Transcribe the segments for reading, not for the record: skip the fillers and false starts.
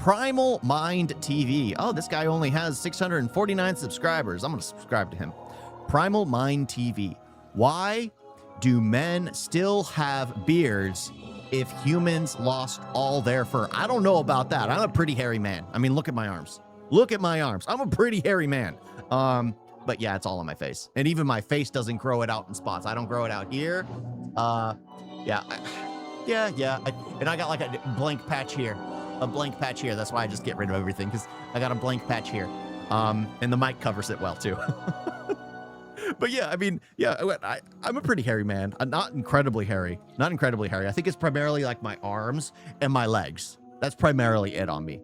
Primal Mind TV. Oh, this guy only has 649 subscribers. I'm going to subscribe to him. Primal Mind TV. Why do men still have beards if humans lost all their fur? I don't know about that. I'm a pretty hairy man. I mean, look at my arms. Look at my arms. I'm a pretty hairy man. But yeah, it's all on my face. And even my face doesn't grow it out in spots. I don't grow it out here. Yeah. And I got like a blank patch here. A blank patch here. That's why I just get rid of everything, because I got a blank patch here. And the mic covers it well too. But yeah, I mean, yeah, I'm a pretty hairy man. I'm not incredibly hairy. Not incredibly hairy. I think it's primarily like my arms and my legs. That's primarily it on me.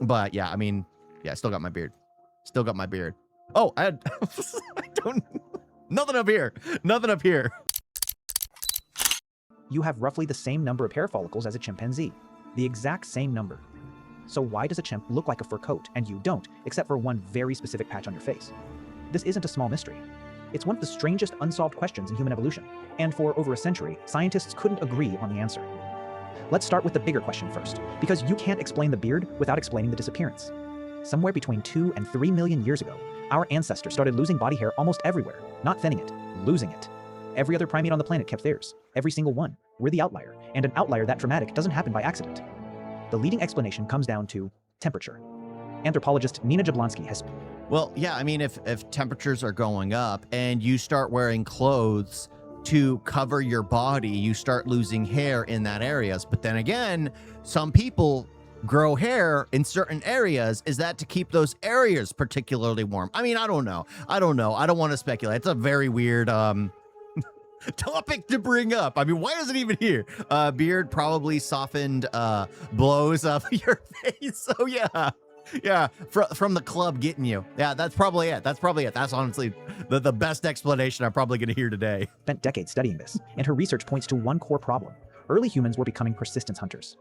But yeah, I mean, yeah, I still got my beard. Still got my beard. Oh, I don't, nothing up here. Nothing up here. You have roughly the same number of hair follicles as a chimpanzee. The exact same number. So why does a chimp look like a fur coat and you don't, except for one very specific patch on your face? This isn't a small mystery. It's one of the strangest unsolved questions in human evolution, and for over a century, scientists couldn't agree on the answer. Let's start with the bigger question first, because you can't explain the beard without explaining the disappearance. Somewhere between 2 and 3 million years ago, our ancestors started losing body hair almost everywhere, not thinning it, losing it. Every other primate on the planet kept theirs, every single one. We're the outlier, and an outlier that dramatic doesn't happen by accident. The leading explanation comes down to temperature. Anthropologist Nina Jablonski has... Well, yeah, I mean, if temperatures are going up and you start wearing clothes to cover your body, you start losing hair in that areas. But then again, some people grow hair in certain areas. Is that to keep those areas particularly warm? I mean, I don't know. I don't want to speculate. It's a very weird topic to bring up. I mean, why is it even here? Beard probably softened blows of your face. So yeah, from the club getting you. Yeah, that's probably it. That's honestly the best explanation I'm probably going to hear today. Spent decades studying this, and her research points to one core problem. Early humans were becoming persistence hunters.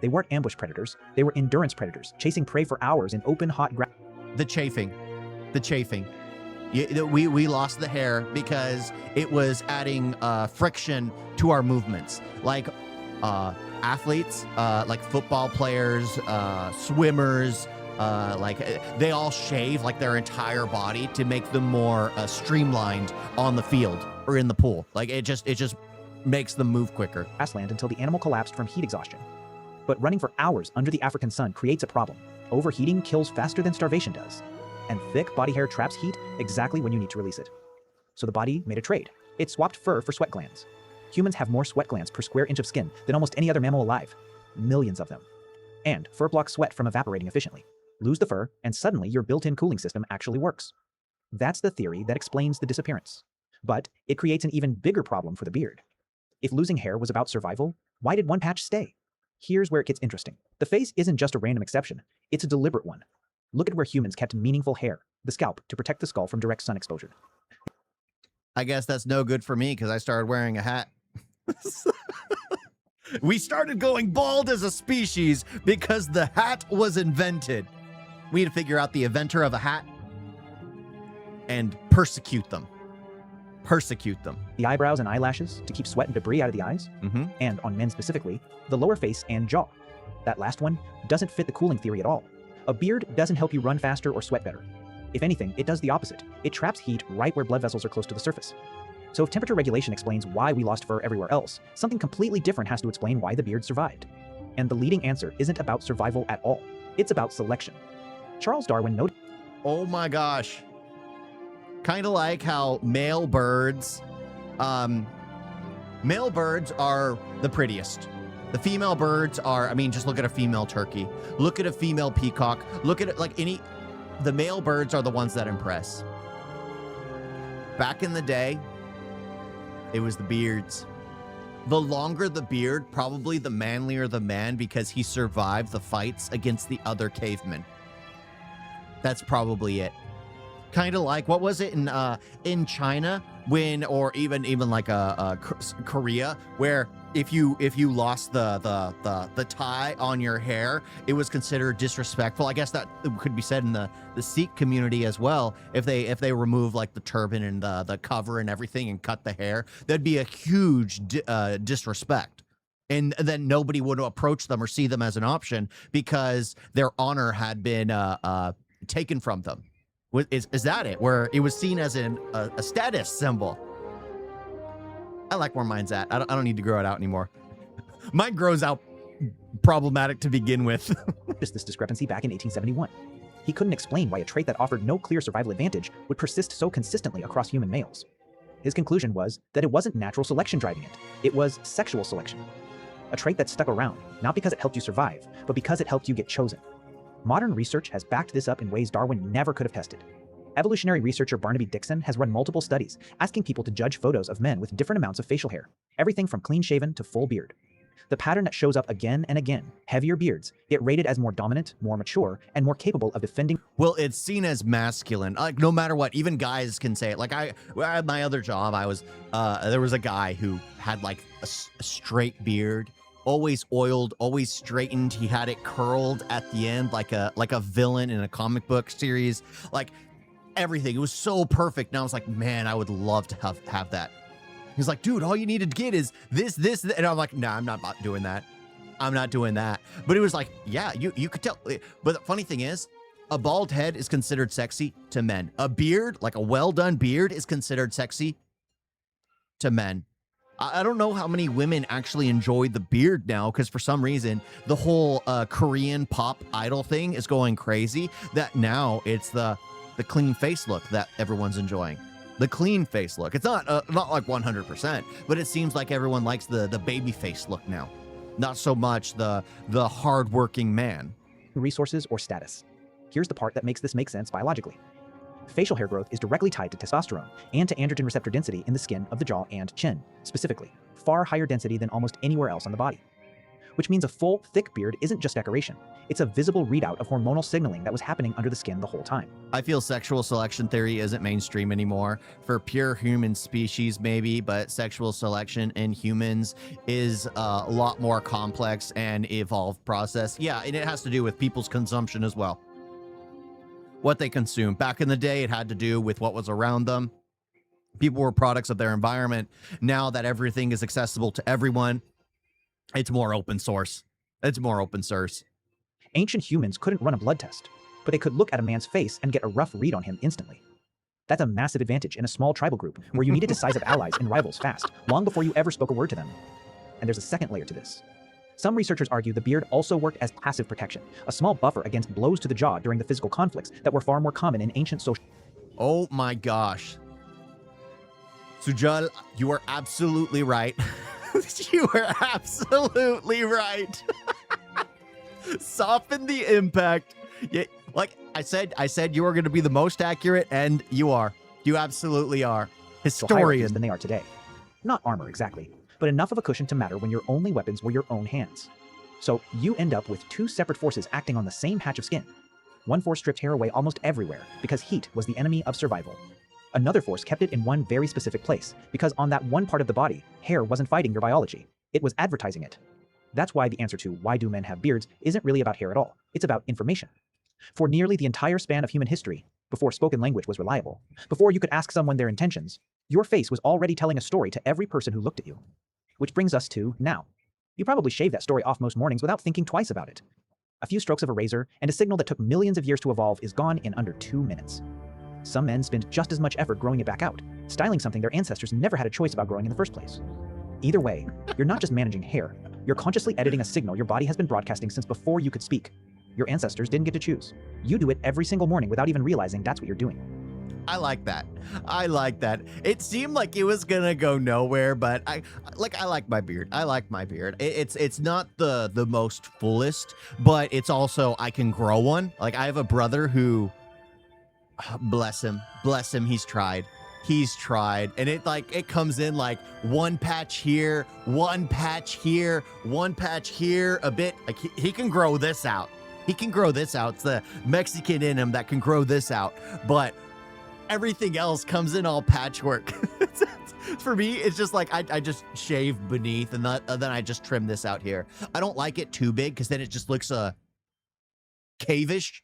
They weren't ambush predators, they were endurance predators, chasing prey for hours in open, hot ground. The chafing. We lost the hair because it was adding friction to our movements. Like athletes, like football players, swimmers, like they all shave like their entire body to make them more streamlined on the field or in the pool. Like it just makes them move quicker. Grassland until the animal collapsed from heat exhaustion. But running for hours under the African sun creates a problem. Overheating kills faster than starvation does. And thick body hair traps heat exactly when you need to release it. So the body made a trade. It swapped fur for sweat glands. Humans have more sweat glands per square inch of skin than almost any other mammal alive. Millions of them. And fur blocks sweat from evaporating efficiently. Lose the fur, and suddenly your built-in cooling system actually works. That's the theory that explains the disappearance. But it creates an even bigger problem for the beard. If losing hair was about survival, why did one patch stay? Here's where it gets interesting. The face isn't just a random exception, it's a deliberate one. Look at where humans kept meaningful hair, the scalp, to protect the skull from direct sun exposure. I guess that's no good for me because I started wearing a hat. We started going bald as a species because the hat was invented. We had to figure out the inventor of a hat and persecute them. The eyebrows and eyelashes to keep sweat and debris out of the eyes. And on men specifically, the lower face and jaw. That last one doesn't fit the cooling theory at all. A beard doesn't help you run faster or sweat better. If anything, it does the opposite. It traps heat right where blood vessels are close to the surface. So if temperature regulation explains why we lost fur everywhere else, something completely different has to explain why the beard survived. And the leading answer isn't about survival at all. It's about selection. Charles Darwin noted... Oh my gosh. Kind of like how male birds are the prettiest. The female birds are, I mean, just look at a female turkey. Look at a female peacock. Look at it like the male birds are the ones that impress. Back in the day, it was the beards. The longer the beard, probably the manlier the man because he survived the fights against the other cavemen. That's probably it. Kind of like, what was it in China when, or even like Korea, where if you lost the tie on your hair, it was considered disrespectful. I guess that could be said in the Sikh community as well. If they remove like the turban and the cover and everything and cut the hair, that'd be a huge disrespect. And then nobody would approach them or see them as an option because their honor had been taken from them. Is that it? Where it was seen as a status symbol. I like where mine's at. I don't need to grow it out anymore. Mine grows out problematic to begin with. Noticed this discrepancy back in 1871. He couldn't explain why a trait that offered no clear survival advantage would persist so consistently across human males. His conclusion was that it wasn't natural selection driving it, it was sexual selection. A trait that stuck around, not because it helped you survive, but because it helped you get chosen. Modern research has backed this up in ways Darwin never could have tested. Evolutionary researcher Barnaby Dixon has run multiple studies asking people to judge photos of men with different amounts of facial hair, everything from clean-shaven to full beard. The pattern that shows up again and again, heavier beards, get rated as more dominant, more mature, and more capable of defending. Well, it's seen as masculine. Like, no matter what, even guys can say it. Like, at my other job, there was a guy who had like a straight beard, always oiled, always straightened. He had it curled at the end, like a villain in a comic book series. Like, everything. It was so perfect. And I was like, man, I would love to have that. He's like, dude, all you need to get is this. And I'm like, nah, I'm not doing that. I'm not doing that. But it was like, yeah, you could tell. But the funny thing is, a bald head is considered sexy to men. A beard, like a well-done beard, is considered sexy to men. I don't know how many women actually enjoy the beard now, because for some reason, the whole Korean pop idol thing is going crazy, that now it's the clean face look that everyone's enjoying. The clean face look. It's not like 100%, but it seems like everyone likes the baby face look now. Not so much the hardworking man. Resources or status. Here's the part that makes this make sense biologically. Facial hair growth is directly tied to testosterone and to androgen receptor density in the skin of the jaw and chin, specifically, far higher density than almost anywhere else on the body. Which means a full, thick beard isn't just decoration. It's a visible readout of hormonal signaling that was happening under the skin the whole time. I feel sexual selection theory isn't mainstream anymore. For pure human species, maybe, but sexual selection in humans is a lot more complex and evolved process. Yeah, and it has to do with people's consumption as well. What they consume. Back in the day, it had to do with what was around them. People were products of their environment. Now that everything is accessible to everyone, it's more open source. It's more open source. Ancient humans couldn't run a blood test, but they could look at a man's face and get a rough read on him instantly. That's a massive advantage in a small tribal group where you needed to size up allies and rivals fast, long before you ever spoke a word to them. And there's a second layer to this. Some researchers argue the beard also worked as passive protection, a small buffer against blows to the jaw during the physical conflicts that were far more common in ancient social. Oh my gosh. Sujal, you are absolutely right. You are absolutely right. Soften the impact. Yeah, like I said you were going to be the most accurate, and you are. You absolutely are. Historian. Than they are today. Not armor exactly, but enough of a cushion to matter when your only weapons were your own hands. So you end up with two separate forces acting on the same patch of skin. One force stripped hair away almost everywhere because heat was the enemy of survival. Another force kept it in one very specific place because on that one part of the body, hair wasn't fighting your biology. It was advertising it. That's why the answer to why do men have beards isn't really about hair at all. It's about information. For nearly the entire span of human history, before spoken language was reliable, before you could ask someone their intentions, your face was already telling a story to every person who looked at you. Which brings us to now. You probably shave that story off most mornings without thinking twice about it. A few strokes of a razor and a signal that took millions of years to evolve is gone in under 2 minutes. Some men spend just as much effort growing it back out, styling something their ancestors never had a choice about growing in the first place. Either way, you're not just managing hair, you're consciously editing a signal your body has been broadcasting since before you could speak. Your ancestors didn't get to choose. You do it every single morning without even realizing that's what you're doing. I like that. I like that. It seemed like it was gonna go nowhere, but I like my beard. I like my beard. It's not the most fullest, but it's also, I can grow one. Like, I have a brother who, bless him, he's tried, and it comes in like one patch here, one patch here, one patch here, a bit. Like, he can grow this out. He can grow this out. It's the Mexican in him that can grow this out, but everything else comes in all patchwork. For me, it's just like I just shave beneath, and then I just trim this out here. I don't like it too big because then it just looks cavish.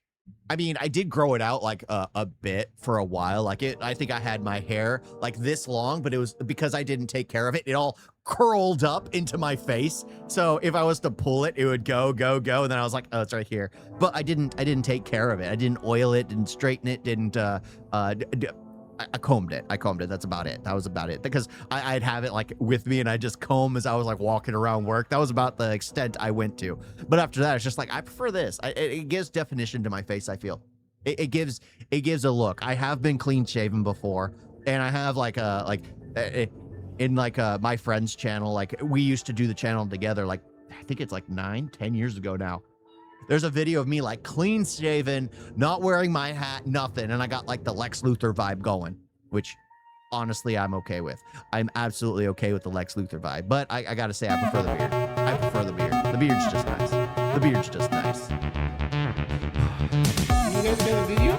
I mean, I did grow it out like a bit for a while. Like, I think I had my hair like this long, but it was because I didn't take care of it. It all curled up into my face. So if I was to pull it, it would go. And then I was like, oh, it's right here. But I didn't take care of it. I didn't oil it, didn't straighten it, didn't, I combed it. That's about it. That was about it. Because I'd have it like with me and I just comb as I was like walking around work. That was about the extent I went to. But after that, it's just like, I prefer this. It gives definition to my face, I feel. It gives a look. I have been clean shaven before, and I have in my friend's channel, like we used to do the channel together, like I think it's like 9-10 years ago now. There's a video of me like clean shaven, not wearing my hat, nothing. And I got like the Lex Luthor vibe going, which honestly, I'm okay with. I'm absolutely okay with the Lex Luthor vibe. But I got to say, I prefer the beard. I prefer the beard. The beard's just nice. The beard's just nice. You guys got a video?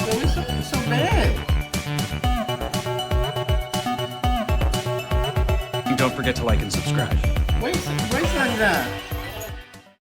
It was so bad. And don't forget to like and subscribe. Where's Sandra?